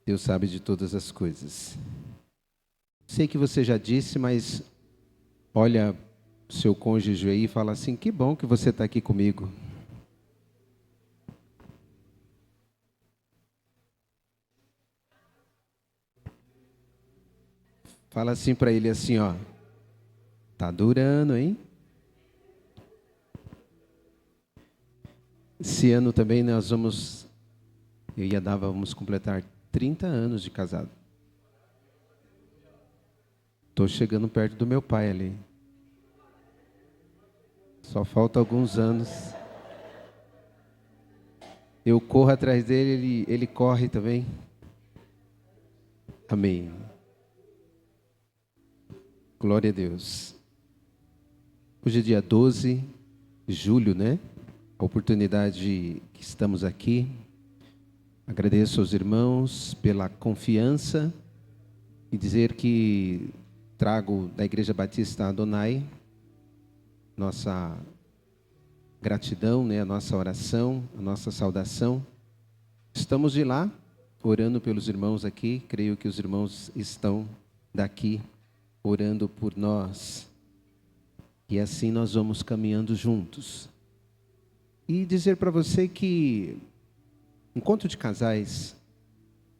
Deus sabe de todas as coisas. Sei que você já disse, mas olha o seu cônjuge aí e fala assim: que bom que você está aqui comigo. Fala assim para ele assim, ó: tá durando, hein? Esse ano também eu e a Dava vamos completar 30 anos de casado. Estou chegando perto do meu pai ali. Só falta alguns anos. Eu corro atrás dele, ele corre também. Amém. Glória a Deus. Hoje é dia 12 de julho, né? A oportunidade que estamos aqui. Agradeço aos irmãos pela confiança e dizer que trago da Igreja Batista Adonai nossa gratidão, né? A nossa oração, a nossa saudação. Estamos de lá, orando pelos irmãos aqui. Creio que os irmãos estão daqui, orando por nós. E assim nós vamos caminhando juntos. E dizer para você que, encontro de casais,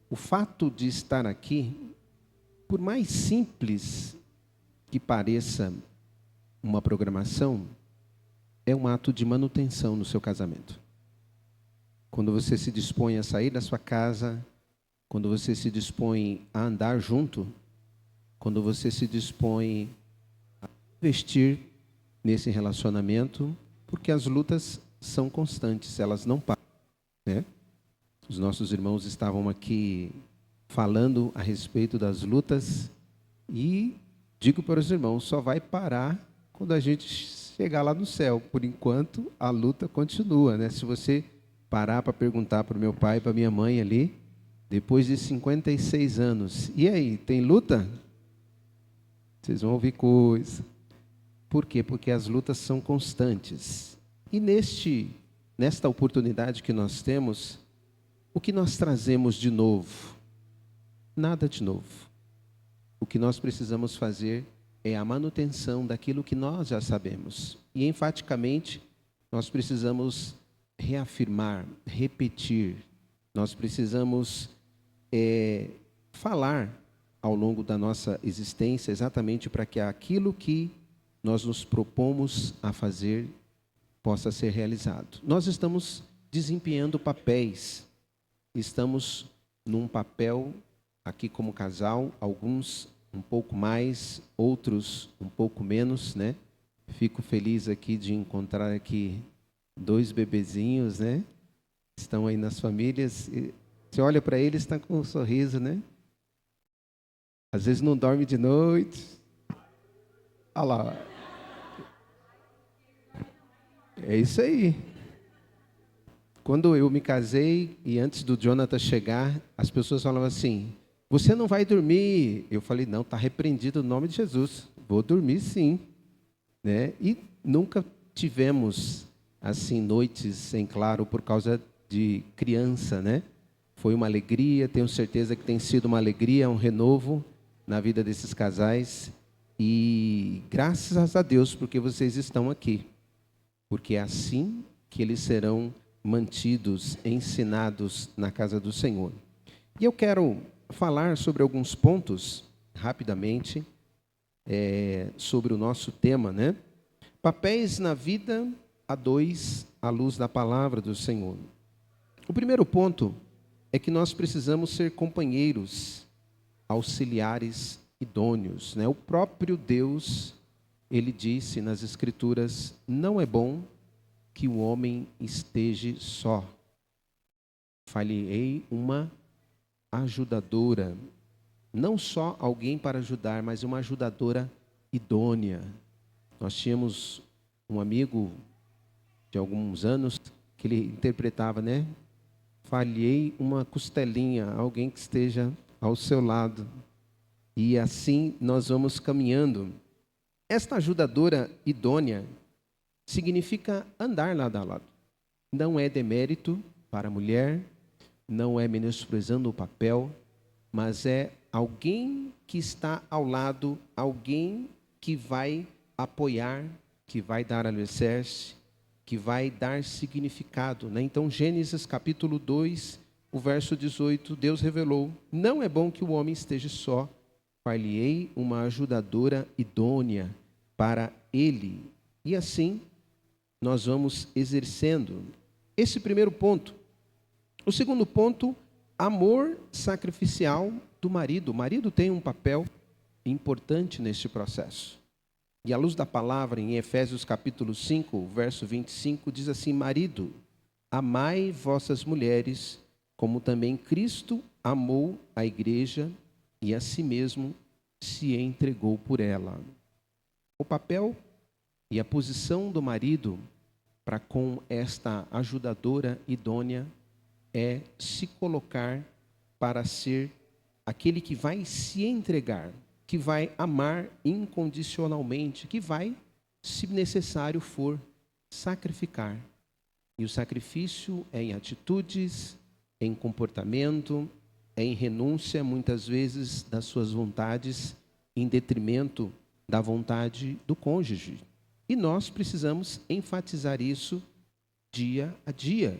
o fato de estar aqui, por mais simples que pareça uma programação, é um ato de manutenção no seu casamento. Quando você se dispõe a sair da sua casa, quando você se dispõe a andar junto, quando você se dispõe a investir nesse relacionamento, porque as lutas são constantes, elas não param, né? Os nossos irmãos estavam aqui falando a respeito das lutas e digo para os irmãos, só vai parar quando a gente chegar lá no céu. Por enquanto, a luta continua, né? Se você parar para perguntar para o meu pai e para a minha mãe ali, depois de 56 anos, e aí, tem luta? Vocês vão ouvir coisa. Por quê? Porque as lutas são constantes. E nesta oportunidade que nós temos, o que nós trazemos de novo? Nada de novo. O que nós precisamos fazer é a manutenção daquilo que nós já sabemos. E, enfaticamente, nós precisamos reafirmar, repetir. Nós precisamos falar ao longo da nossa existência exatamente para que aquilo que nós nos propomos a fazer possa ser realizado. Nós estamos desempenhando papéis. Estamos num papel aqui como casal, alguns um pouco mais, outros um pouco menos, né? Fico feliz aqui de encontrar aqui 2 bebezinhos, né? Estão aí nas famílias. E você olha para eles, está com um sorriso, né? Às vezes não dorme de noite. Olha lá. É isso aí. Quando eu me casei e antes do Jonathan chegar, as pessoas falavam assim: você não vai dormir. Eu falei: não, está repreendido no nome de Jesus. Vou dormir sim, né? E nunca tivemos assim noites em claro por causa de criança, né? Foi uma alegria, tenho certeza que tem sido uma alegria, um renovo na vida desses casais. E graças a Deus porque vocês estão aqui. Porque é assim que eles serão mantidos, ensinados na casa do Senhor. E eu quero falar sobre alguns pontos, rapidamente, sobre o nosso tema, né? Papéis na vida a dois, à luz da palavra do Senhor. O primeiro ponto é que nós precisamos ser companheiros, auxiliares idôneos, né? O próprio Deus, ele disse nas Escrituras: não é bom que o homem esteja só. Falei uma ajudadora, não só alguém para ajudar, mas uma ajudadora idônea. Nós tínhamos um amigo de alguns anos que ele interpretava, né? Falhei uma costelinha, alguém que esteja ao seu lado. E assim nós vamos caminhando. Esta ajudadora idônea significa andar lado a lado. Não é demérito para a mulher, não é menosprezando o papel, mas é alguém que está ao lado, alguém que vai apoiar, que vai dar alicerce, que vai dar significado, né? Então, Gênesis capítulo 2, o verso 18, Deus revelou: não é bom que o homem esteja só, far-lhe-ei uma ajudadora idônea para ele. E assim, nós vamos exercendo esse primeiro ponto. O segundo ponto, amor sacrificial do marido. O marido tem um papel importante neste processo. E à luz da palavra, em Efésios capítulo 5, verso 25, diz assim: marido, amai vossas mulheres, como também Cristo amou a igreja e a si mesmo se entregou por ela. O papel e a posição do marido para com esta ajudadora idônea é se colocar para ser aquele que vai se entregar, que vai amar incondicionalmente, que vai, se necessário for, sacrificar. E o sacrifício é em atitudes, em comportamento, é em renúncia, muitas vezes, das suas vontades, em detrimento da vontade do cônjuge. E nós precisamos enfatizar isso dia a dia,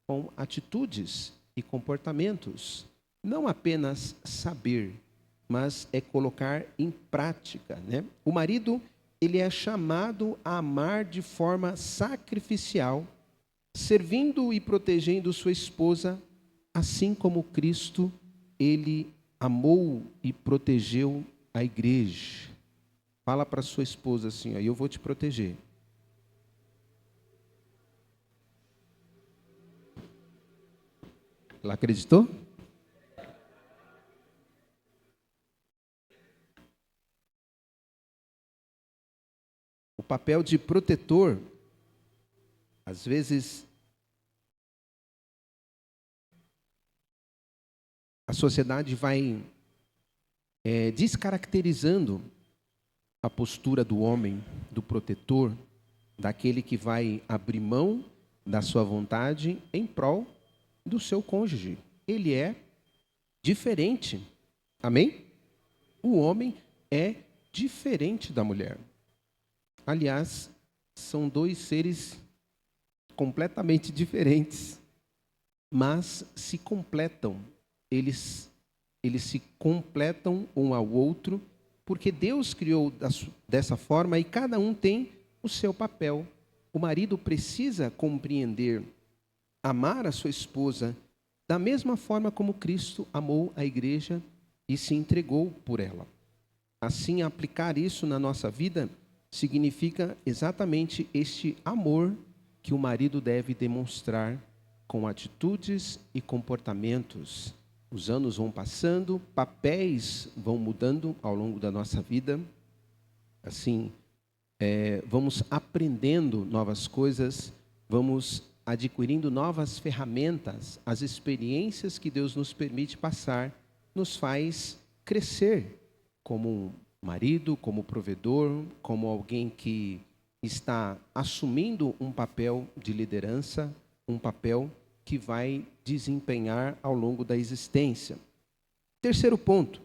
com atitudes e comportamentos. Não apenas saber, mas é colocar em prática, né? O marido, ele é chamado a amar de forma sacrificial, servindo e protegendo sua esposa, assim como Cristo, ele amou e protegeu a igreja. Fala para sua esposa assim, ó, eu vou te proteger. Ela acreditou? O papel de protetor, às vezes, a sociedade vai descaracterizando a postura do homem, do protetor, daquele que vai abrir mão da sua vontade em prol do seu cônjuge. Ele é diferente. Amém? O homem é diferente da mulher. Aliás, são dois seres completamente diferentes, mas se completam. Eles se completam um ao outro, porque Deus criou dessa forma e cada um tem o seu papel. O marido precisa compreender, amar a sua esposa da mesma forma como Cristo amou a igreja e se entregou por ela. Assim, aplicar isso na nossa vida significa exatamente este amor que o marido deve demonstrar com atitudes e comportamentos. Os anos vão passando, papéis vão mudando ao longo da nossa vida. Assim, vamos aprendendo novas coisas, vamos adquirindo novas ferramentas. As experiências que Deus nos permite passar nos faz crescer como um marido, como provedor, como alguém que está assumindo um papel de liderança, um papel que vai desempenhar ao longo da existência. Terceiro ponto: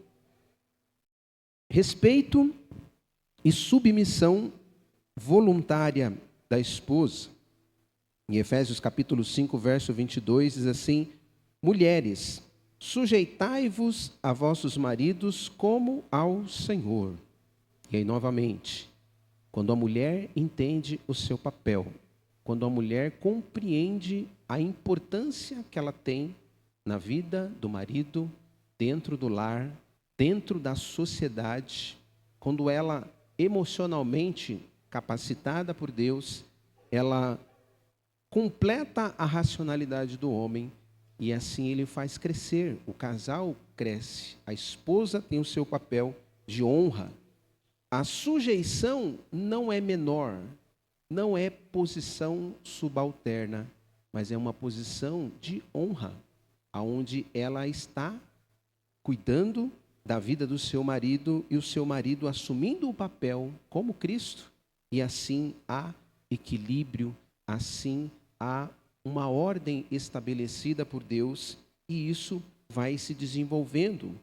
respeito e submissão voluntária da esposa. Em Efésios capítulo 5, verso 22, diz assim: mulheres, sujeitai-vos a vossos maridos como ao Senhor. E aí, novamente, quando a mulher entende o seu papel, quando a mulher compreende a importância que ela tem na vida do marido, dentro do lar, dentro da sociedade, quando ela, emocionalmente capacitada por Deus, ela completa a racionalidade do homem e assim ele faz crescer, o casal cresce, a esposa tem o seu papel de honra. A sujeição não é menor, não é posição subalterna, mas é uma posição de honra, aonde ela está cuidando da vida do seu marido e o seu marido assumindo o papel como Cristo. E assim há equilíbrio, assim há uma ordem estabelecida por Deus e isso vai se desenvolvendo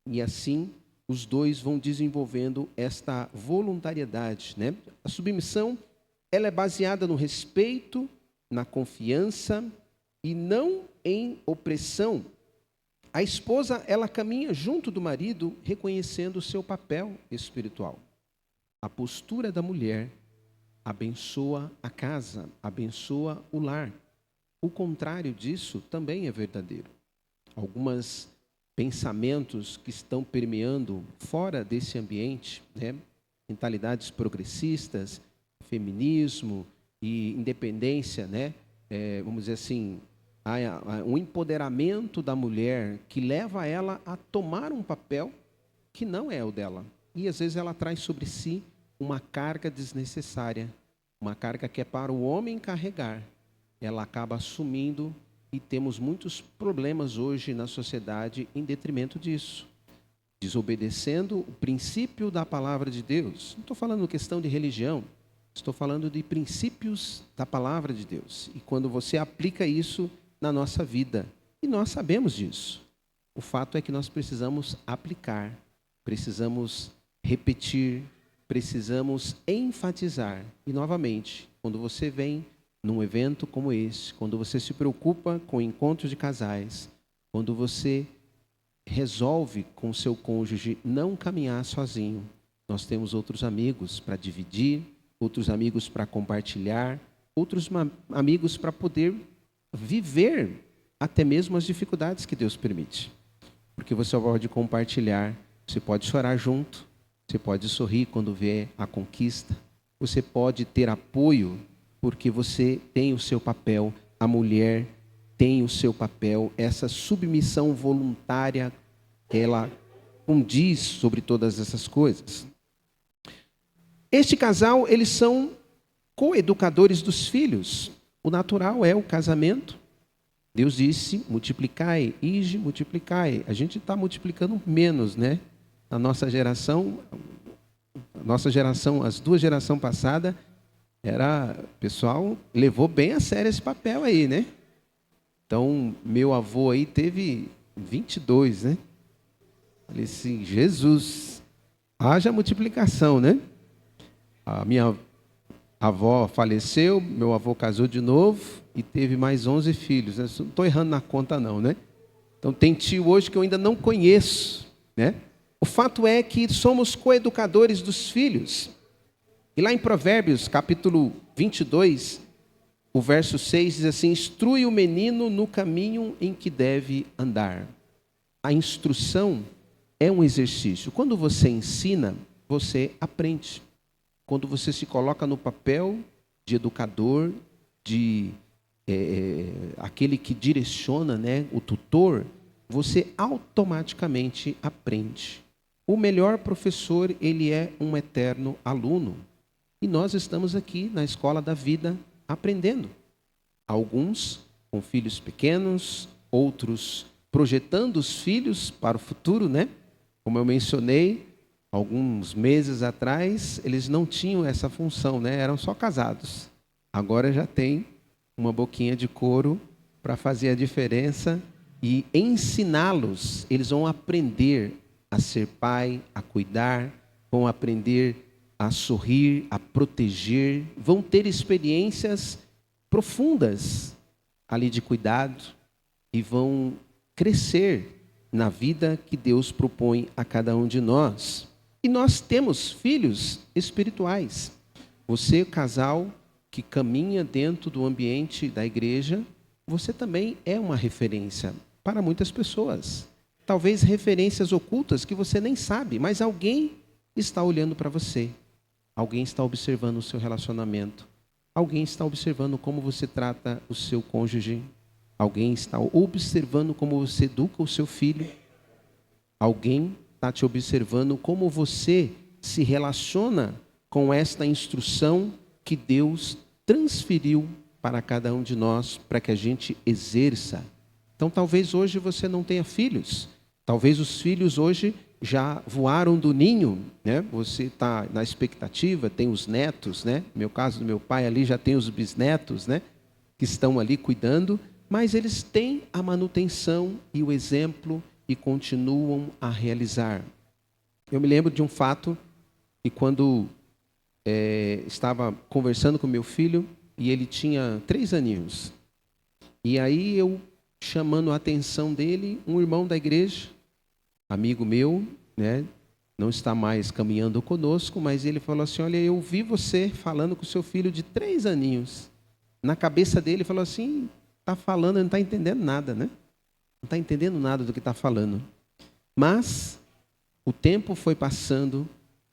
E assim, os dois vão desenvolvendo esta voluntariedade, né? A submissão, ela é baseada no respeito, na confiança e não em opressão. A esposa, ela caminha junto do marido, reconhecendo o seu papel espiritual. A postura da mulher abençoa a casa, abençoa o lar. O contrário disso também é verdadeiro. Alguns pensamentos que estão permeando fora desse ambiente, né? Mentalidades progressistas, feminismo e independência, né? Vamos dizer assim, um empoderamento da mulher que leva ela a tomar um papel que não é o dela. E às vezes ela traz sobre si uma carga desnecessária, uma carga que é para o homem carregar. Ela acaba assumindo e temos muitos problemas hoje na sociedade em detrimento disso. Desobedecendo o princípio da palavra de Deus. Não estou falando questão de religião, estou falando de princípios da palavra de Deus. E quando você aplica isso na nossa vida, e nós sabemos disso, o fato é que nós precisamos aplicar, precisamos repetir, precisamos enfatizar. E novamente, quando você vem num evento como esse, quando você se preocupa com encontros de casais, quando você resolve com seu cônjuge não caminhar sozinho, nós temos outros amigos para dividir, outros amigos para compartilhar, outros amigos para poder viver até mesmo as dificuldades que Deus permite. Porque você pode compartilhar, você pode chorar junto, você pode sorrir quando vê a conquista, você pode ter apoio porque você tem o seu papel, a mulher tem o seu papel, essa submissão voluntária, ela condiz sobre todas essas coisas. Este casal, eles são coeducadores dos filhos. O natural é o casamento. Deus disse, multiplicai, ide, multiplicai. A gente está multiplicando menos, né? A nossa geração, as duas gerações passadas, o pessoal levou bem a sério esse papel aí, né? Então, meu avô aí teve 22, né? Falei assim, Jesus, haja multiplicação, né? A minha avó faleceu, meu avô casou de novo e teve mais 11 filhos. Né? Não estou errando na conta não, né? Então, tem tio hoje que eu ainda não conheço, né? O fato é que somos coeducadores dos filhos. E lá em Provérbios, capítulo 22, o verso 6 diz assim, instrui o menino no caminho em que deve andar. A instrução é um exercício. Quando você ensina, você aprende. Quando você se coloca no papel de educador, de aquele que direciona, né, o tutor, você automaticamente aprende. O melhor professor, ele é um eterno aluno. E nós estamos aqui na escola da vida aprendendo. Alguns com filhos pequenos, outros projetando os filhos para o futuro, né? Como eu mencionei, alguns meses atrás, eles não tinham essa função, né? Eram só casados. Agora já tem uma boquinha de couro para fazer a diferença e ensiná-los. Eles vão aprender a ser pai, a cuidar, vão aprender a sorrir, a proteger, vão ter experiências profundas ali de cuidado e vão crescer na vida que Deus propõe a cada um de nós. E nós temos filhos espirituais. Você, casal que caminha dentro do ambiente da igreja, você também é uma referência para muitas pessoas. Talvez referências ocultas que você nem sabe, mas alguém está olhando para você. Alguém está observando o seu relacionamento. Alguém está observando como você trata o seu cônjuge. Alguém está observando como você educa o seu filho. Alguém está te observando como você se relaciona com esta instrução que Deus transferiu para cada um de nós, para que a gente exerça. Então, talvez hoje você não tenha filhos. Talvez os filhos hoje já voaram do ninho, né? Você está na expectativa, tem os netos, né? No meu caso do meu pai ali já tem os bisnetos, né? Que estão ali cuidando, mas eles têm a manutenção e o exemplo e continuam a realizar. Eu me lembro de um fato que quando estava conversando com meu filho e ele tinha 3 aninhos. E aí eu chamando a atenção dele, um irmão da igreja, amigo meu, né, não está mais caminhando conosco, mas ele falou assim: olha, eu vi você falando com o seu filho de 3 aninhos. Na cabeça dele, falou assim: está falando, não está entendendo nada, né? Não está entendendo nada do que está falando. Mas o tempo foi passando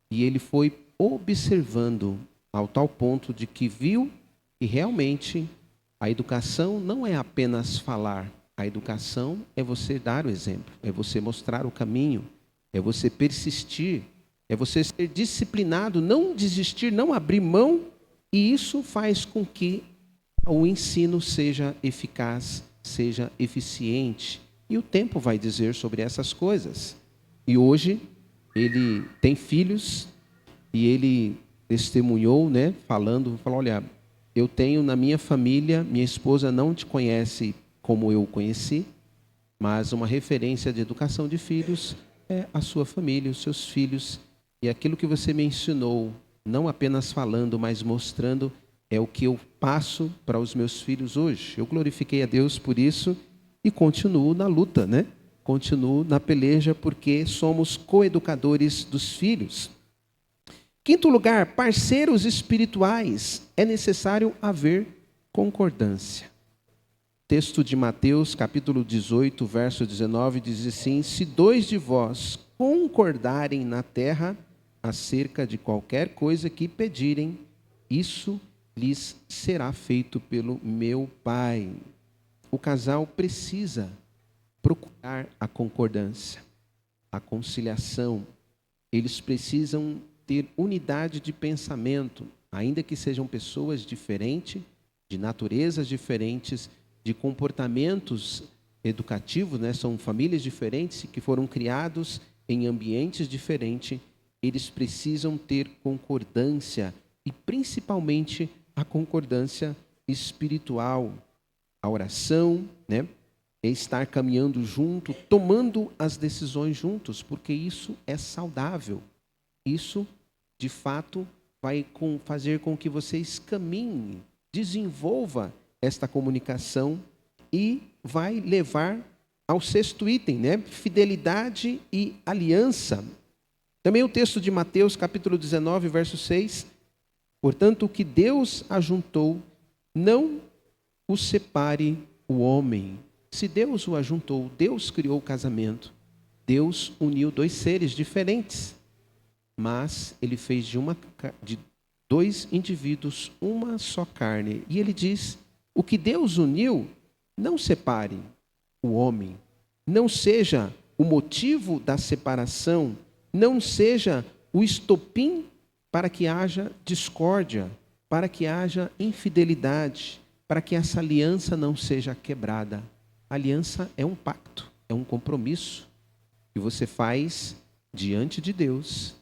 e ele foi observando ao tal ponto de que viu que realmente a educação não é apenas falar. A educação é você dar o exemplo, é você mostrar o caminho, é você persistir, é você ser disciplinado, não desistir, não abrir mão, e isso faz com que o ensino seja eficaz, seja eficiente. E o tempo vai dizer sobre essas coisas. E hoje ele tem filhos e ele testemunhou, né, falou, olha, eu tenho na minha família, minha esposa não te conhece como eu conheci, mas uma referência de educação de filhos é a sua família, os seus filhos. E aquilo que você me ensinou, não apenas falando, mas mostrando, é o que eu passo para os meus filhos hoje. Eu glorifiquei a Deus por isso e continuo na luta, né? Continuo na peleja porque somos coeducadores dos filhos. Quinto lugar, parceiros espirituais. É necessário haver concordância. Texto de Mateus, capítulo 18, verso 19, diz assim: se 2 de vós concordarem na terra acerca de qualquer coisa que pedirem, isso lhes será feito pelo meu Pai. O casal precisa procurar a concordância, a conciliação. Eles precisam ter unidade de pensamento, ainda que sejam pessoas diferentes, de naturezas diferentes, de comportamentos educativos, né? São famílias diferentes que foram criados em ambientes diferentes. Eles precisam ter concordância e principalmente a concordância espiritual, a oração, né? É estar caminhando junto, tomando as decisões juntos, porque isso é saudável. Isso, de fato, vai fazer com que vocês caminhem, desenvolva esta comunicação e vai levar ao 6º item, né? Fidelidade e aliança. Também o texto de Mateus, capítulo 19, verso 6. Portanto, o que Deus ajuntou, não o separe o homem. Se Deus o ajuntou, Deus criou o casamento. Deus uniu 2 seres diferentes. Mas ele fez de 2 indivíduos uma só carne. E ele diz: o que Deus uniu, não separe o homem. Não seja o motivo da separação, não seja o estopim para que haja discórdia, para que haja infidelidade, para que essa aliança não seja quebrada. A aliança é um pacto, é um compromisso que você faz diante de Deus,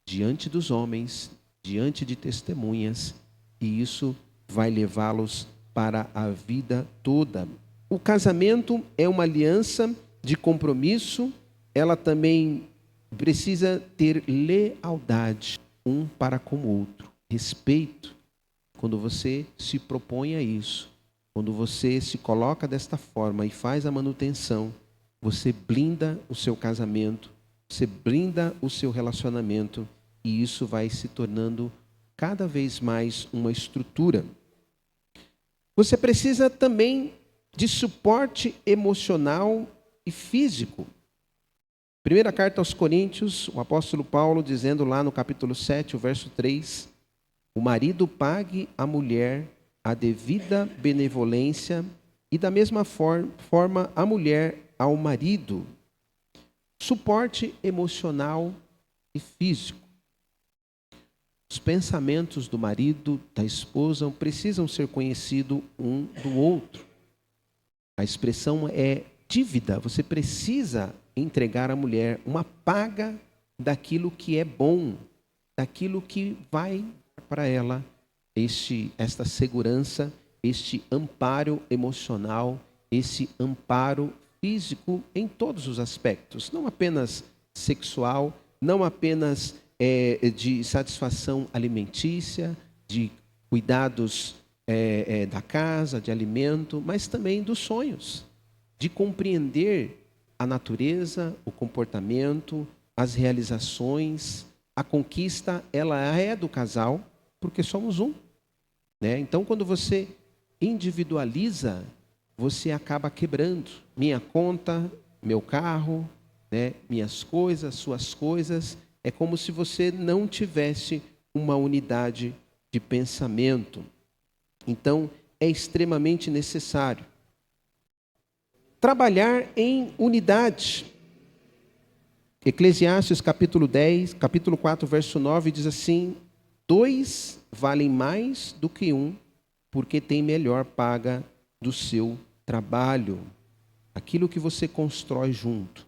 diante dos homens, diante de testemunhas, e isso vai levá-los para a vida toda. O casamento é uma aliança de compromisso, ela também precisa ter lealdade um para com o outro, respeito. Quando você se propõe a isso, quando você se coloca desta forma e faz a manutenção, você blinda o seu casamento, você blinda o seu relacionamento, e isso vai se tornando cada vez mais uma estrutura. Você precisa também de suporte emocional e físico. Primeira carta aos Coríntios, o apóstolo Paulo dizendo lá no capítulo 7, o verso 3, o marido pague à mulher a devida benevolência e da mesma forma a mulher ao marido. Suporte emocional e físico. Os pensamentos do marido, da esposa, precisam ser conhecidos um do outro. A expressão é dívida. Você precisa entregar à mulher uma paga daquilo que é bom, daquilo que vai para ela esta segurança, este amparo emocional, esse amparo físico em todos os aspectos, não apenas sexual, não apenas de satisfação alimentícia, de cuidados da casa, de alimento, mas também dos sonhos, de compreender a natureza, o comportamento, as realizações, a conquista, ela é do casal, porque somos um, né? Então, quando você individualiza, você acaba quebrando minha conta, meu carro, né? Minhas coisas, suas coisas. É como se você não tivesse uma unidade de pensamento. Então, é extremamente necessário trabalhar em unidade. Eclesiastes capítulo 10, capítulo 4, verso 9, diz assim: 2 valem mais do que um, porque tem melhor paga do seu trabalho. Aquilo que você constrói junto,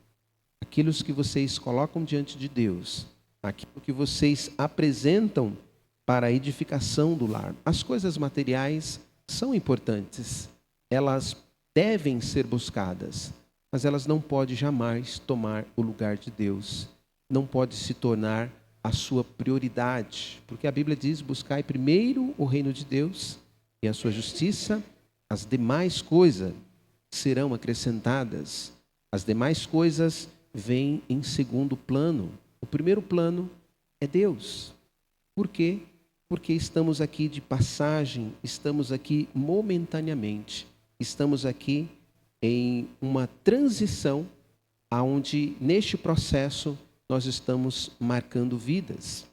aquilo que vocês colocam diante de Deus, aquilo que vocês apresentam para a edificação do lar. As coisas materiais são importantes, elas devem ser buscadas, mas elas não podem jamais tomar o lugar de Deus, não pode se tornar a sua prioridade, porque a Bíblia diz: buscai primeiro o reino de Deus e a sua justiça, as demais coisas serão acrescentadas. As demais coisas vêm em segundo plano. O primeiro plano é Deus. Por quê? Porque estamos aqui de passagem, estamos aqui momentaneamente, estamos aqui em uma transição, aonde neste processo nós estamos marcando vidas.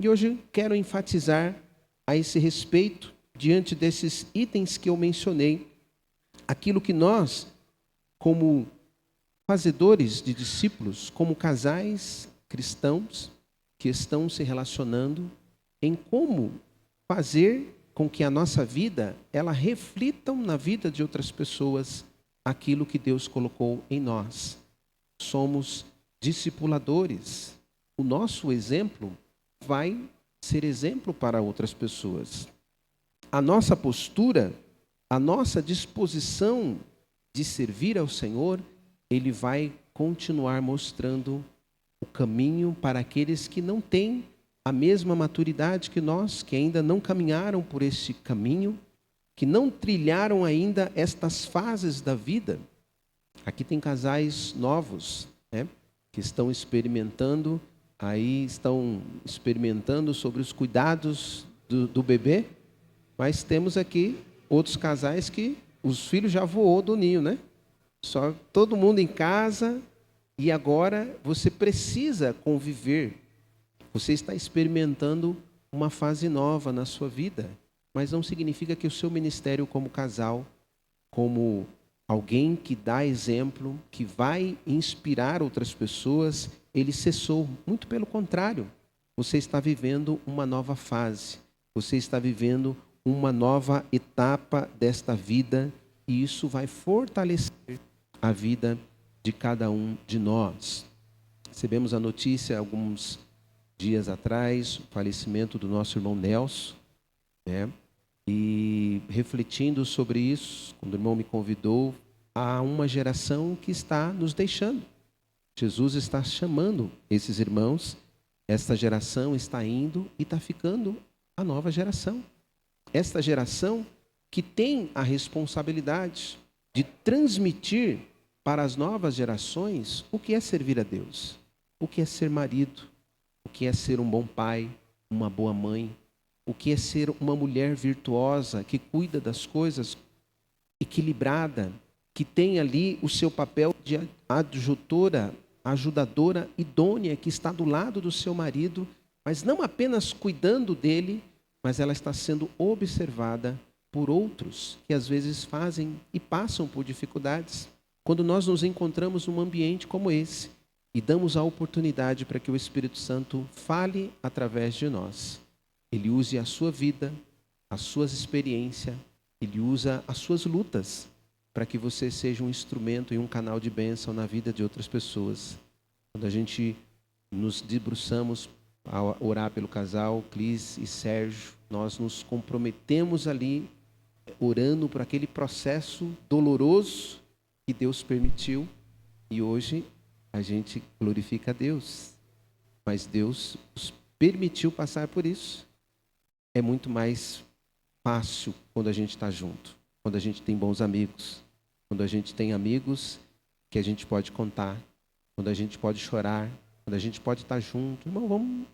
E hoje quero enfatizar a esse respeito, diante desses itens que eu mencionei, aquilo que nós, como fazedores de discípulos, como casais cristãos que estão se relacionando, em como fazer com que a nossa vida, ela reflita na vida de outras pessoas aquilo que Deus colocou em nós. Somos discipuladores. O nosso exemplo vai ser exemplo para outras pessoas. A nossa postura, a nossa disposição de servir ao Senhor, Ele vai continuar mostrando o caminho para aqueles que não têm a mesma maturidade que nós, que ainda não caminharam por esse caminho, que não trilharam ainda estas fases da vida. Aqui tem casais novos, né, que estão experimentando sobre os cuidados do bebê, mas temos aqui outros casais que os filhos já voou do ninho, né? Só todo mundo em casa, e agora você precisa conviver. Você está experimentando uma fase nova na sua vida, mas não significa que o seu ministério como casal, como alguém que dá exemplo, que vai inspirar outras pessoas, ele cessou. Muito pelo contrário, você está vivendo uma nova fase, você está vivendo uma nova etapa desta vida, e isso vai fortalecer a vida de cada um de nós. Recebemos a notícia alguns dias atrás, o falecimento do nosso irmão Nelson, né? E refletindo sobre isso, quando o irmão me convidou, há uma geração que está nos deixando. Jesus está chamando esses irmãos, esta geração está indo e está ficando a nova geração. Esta geração que tem a responsabilidade de transmitir para as novas gerações o que é servir a Deus, o que é ser marido, o que é ser um bom pai, uma boa mãe, o que é ser uma mulher virtuosa, que cuida das coisas, equilibrada, que tem ali o seu papel de adjutora, ajudadora, idônea, que está do lado do seu marido, mas não apenas cuidando dele, mas ela está sendo observada por outros que às vezes fazem e passam por dificuldades. Quando nós nos encontramos num ambiente como esse e damos a oportunidade para que o Espírito Santo fale através de nós, ele use a sua vida, as suas experiências, ele usa as suas lutas para que você seja um instrumento e um canal de bênção na vida de outras pessoas. Quando a gente nos debruçamos a orar pelo casal, Clis e Sérgio, nós nos comprometemos ali, orando por aquele processo doloroso, que Deus permitiu e hoje a gente glorifica a Deus. Mas Deus nos permitiu passar por isso. É muito mais fácil quando a gente está junto, quando a gente tem bons amigos, quando a gente tem amigos que a gente pode contar, quando a gente pode chorar, quando a gente pode estar junto. Irmão, vamos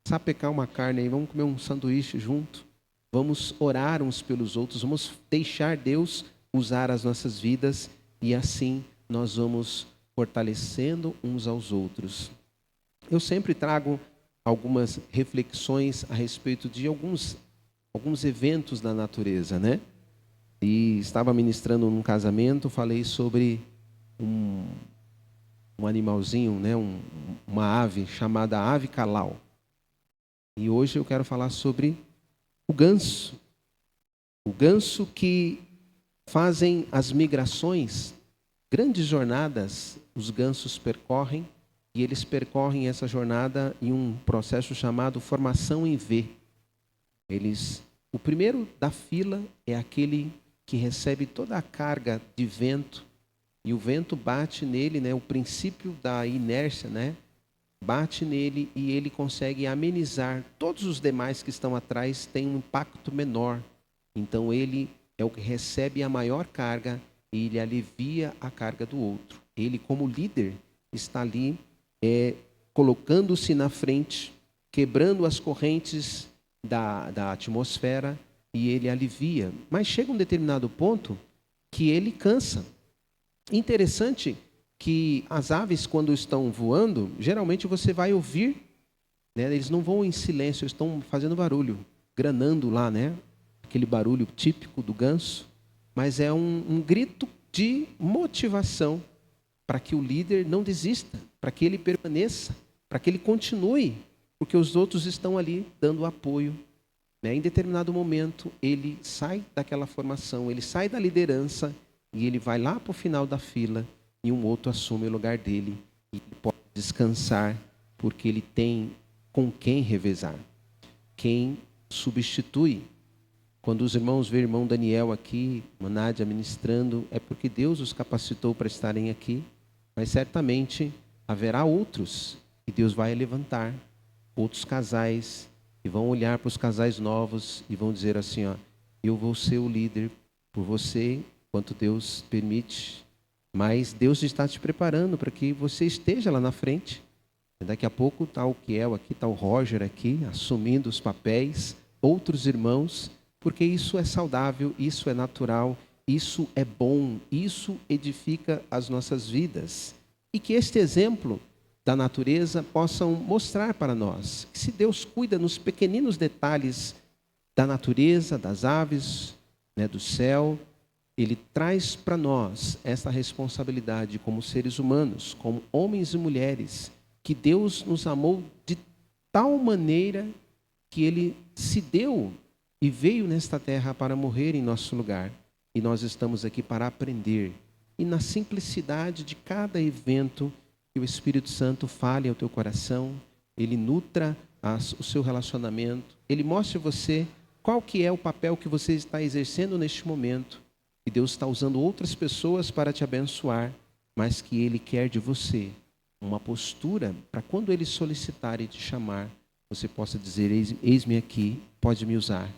sapecar uma carne aí, vamos comer um sanduíche junto, vamos orar uns pelos outros, vamos deixar Deus usar as nossas vidas e assim nós vamos fortalecendo uns aos outros. Eu sempre trago algumas reflexões a respeito de alguns eventos da natureza, né? E estava ministrando num casamento, falei sobre um animalzinho, né? Uma ave chamada ave calau. E hoje eu quero falar sobre o ganso. O ganso que fazem as migrações, grandes jornadas, os gansos percorrem, e eles percorrem essa jornada em um processo chamado formação em V. O primeiro da fila é aquele que recebe toda a carga de vento, e o vento bate nele, né, o princípio da inércia, né, bate nele e ele consegue amenizar. Todos os demais que estão atrás têm um impacto menor. Então ele é o que recebe a maior carga e ele alivia a carga do outro. Ele, como líder, está ali colocando-se na frente, quebrando as correntes da atmosfera e ele alivia. Mas chega um determinado ponto que ele cansa. Interessante que as aves, quando estão voando, geralmente você vai ouvir, né, eles não voam em silêncio, estão fazendo barulho, granando lá, né, aquele barulho típico do ganso, mas é um grito de motivação para que o líder não desista, para que ele permaneça, para que ele continue, porque os outros estão ali dando apoio. Né? Em determinado momento, ele sai daquela formação, ele sai da liderança e ele vai lá para o final da fila e um outro assume o lugar dele e pode descansar, porque ele tem com quem revezar, quem substitui. Quando os irmãos veem o irmão Daniel aqui, a Nádia ministrando, é porque Deus os capacitou para estarem aqui, mas certamente haverá outros que Deus vai levantar, outros casais, e vão olhar para os casais novos e vão dizer assim, ó, eu vou ser o líder por você, quanto Deus permite, mas Deus está te preparando para que você esteja lá na frente. Daqui a pouco está o Kiel aqui, está o Roger aqui, assumindo os papéis, outros irmãos, porque isso é saudável, isso é natural, isso é bom, isso edifica as nossas vidas. E que este exemplo da natureza possam mostrar para nós que se Deus cuida nos pequeninos detalhes da natureza, das aves, né, do céu, Ele traz para nós essa responsabilidade como seres humanos, como homens e mulheres, que Deus nos amou de tal maneira que Ele se deu e veio nesta terra para morrer em nosso lugar. E nós estamos aqui para aprender. E na simplicidade de cada evento, que o Espírito Santo fale ao teu coração, Ele nutra o seu relacionamento, Ele mostre a você qual que é o papel que você está exercendo neste momento. E Deus está usando outras pessoas para te abençoar, mas que Ele quer de você uma postura para quando Ele solicitar e te chamar, você possa dizer, eis-me aqui, pode me usar.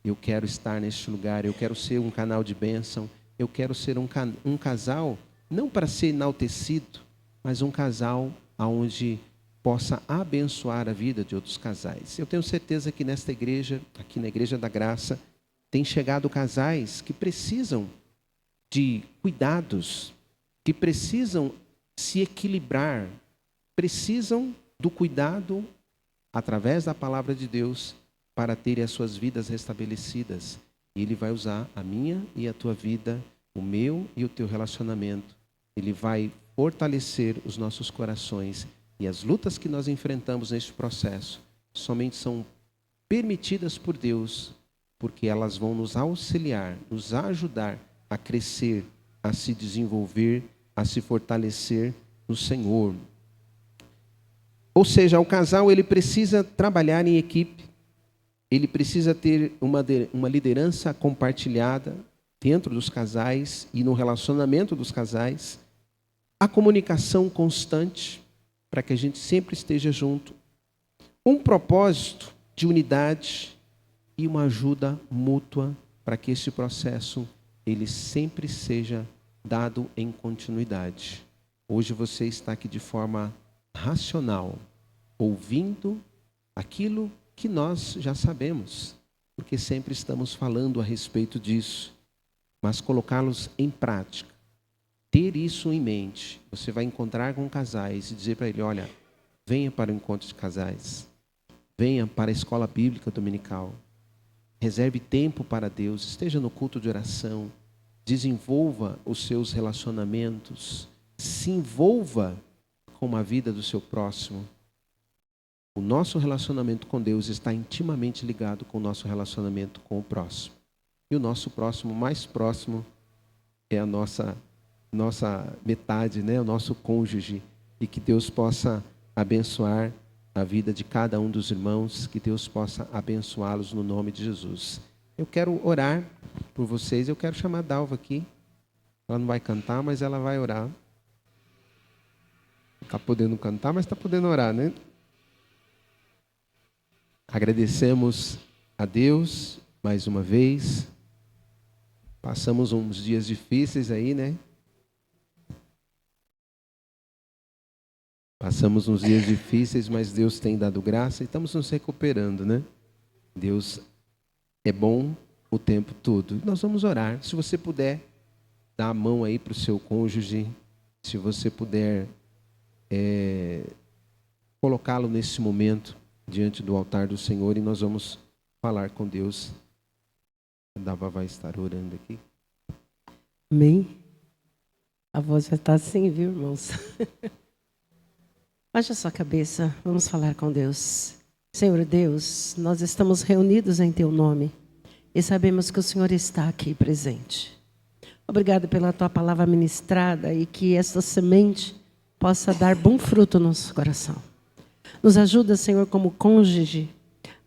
Eu quero estar neste lugar, eu quero ser um canal de bênção, eu quero ser um casal, não para ser enaltecido, mas um casal onde possa abençoar a vida de outros casais. Eu tenho certeza que nesta igreja, aqui na Igreja da Graça, tem chegado casais que precisam de cuidados, que precisam se equilibrar, precisam do cuidado através da palavra de Deus para terem as suas vidas restabelecidas. E Ele vai usar a minha e a tua vida, o meu e o teu relacionamento. Ele vai fortalecer os nossos corações. E as lutas que nós enfrentamos neste processo somente são permitidas por Deus, porque elas vão nos auxiliar, nos ajudar a crescer, a se desenvolver, a se fortalecer no Senhor. Ou seja, o casal ele precisa trabalhar em equipe, ele precisa ter uma liderança compartilhada, dentro dos casais e no relacionamento dos casais, a comunicação constante, para que a gente sempre esteja junto, um propósito de unidade e uma ajuda mútua para que esse processo ele sempre seja dado em continuidade. Hoje você está aqui de forma racional, ouvindo aquilo que nós já sabemos, porque sempre estamos falando a respeito disso, mas colocá-los em prática, ter isso em mente. Você vai encontrar com casais e dizer para ele: olha, venha para o encontro de casais, venha para a escola bíblica dominical, reserve tempo para Deus, esteja no culto de oração, desenvolva os seus relacionamentos, se envolva com a vida do seu próximo. O nosso relacionamento com Deus está intimamente ligado com o nosso relacionamento com o próximo. E o nosso próximo mais próximo é a nossa metade, né? O nosso cônjuge. E que Deus possa abençoar a vida de cada um dos irmãos, que Deus possa abençoá-los no nome de Jesus. Eu quero orar por vocês. Eu quero chamar a Dalva aqui. Ela não vai cantar, mas ela vai orar. Está podendo cantar, mas está podendo orar, né? Agradecemos a Deus mais uma vez. Passamos uns dias difíceis aí, né? Passamos uns dias difíceis, mas Deus tem dado graça e estamos nos recuperando, né? Deus é bom o tempo todo. Nós vamos orar. Se você puder, dá a mão aí para o seu cônjuge. Se você puder colocá-lo nesse momento diante do altar do Senhor, e nós vamos falar com Deus. A Dava vai estar orando aqui. Amém. A voz já está assim, viu, irmãos? Baixa a sua cabeça, vamos falar com Deus. Senhor Deus, nós estamos reunidos em Teu nome e sabemos que o Senhor está aqui presente. Obrigado pela Tua palavra ministrada e que essa semente possa dar bom fruto no nosso coração. Nos ajuda, Senhor, como cônjuge,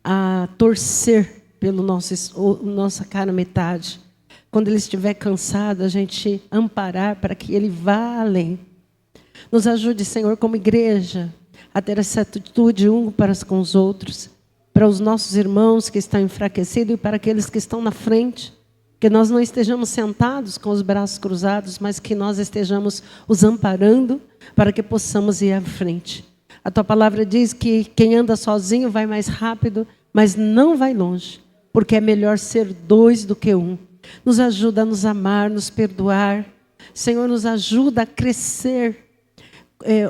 a torcer pelo nossa cara metade. Quando ele estiver cansado, a gente amparar para que ele vá além. Nos ajude, Senhor, como igreja, a ter essa atitude um para com os outros, para os nossos irmãos que estão enfraquecidos e para aqueles que estão na frente. Que nós não estejamos sentados com os braços cruzados, mas que nós estejamos os amparando para que possamos ir à frente. A Tua palavra diz que quem anda sozinho vai mais rápido, mas não vai longe, porque é melhor ser dois do que um. Nos ajuda a nos amar, nos perdoar. Senhor, nos ajuda a crescer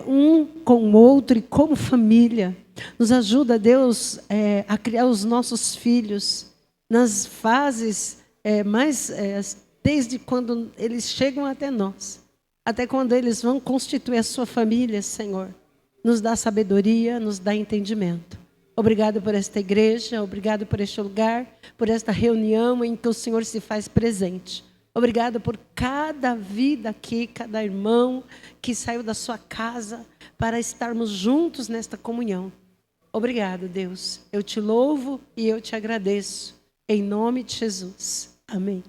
um com o outro e como família. Nos ajuda, Deus, a criar os nossos filhos nas fases desde quando eles chegam até nós, até quando eles vão constituir a sua família, Senhor. Nos dá sabedoria, nos dá entendimento. Obrigado por esta igreja, obrigado por este lugar, por esta reunião em que o Senhor se faz presente. Obrigado por cada vida aqui, cada irmão que saiu da sua casa para estarmos juntos nesta comunhão. Obrigado, Deus. Eu te louvo e eu te agradeço. Em nome de Jesus. Amém.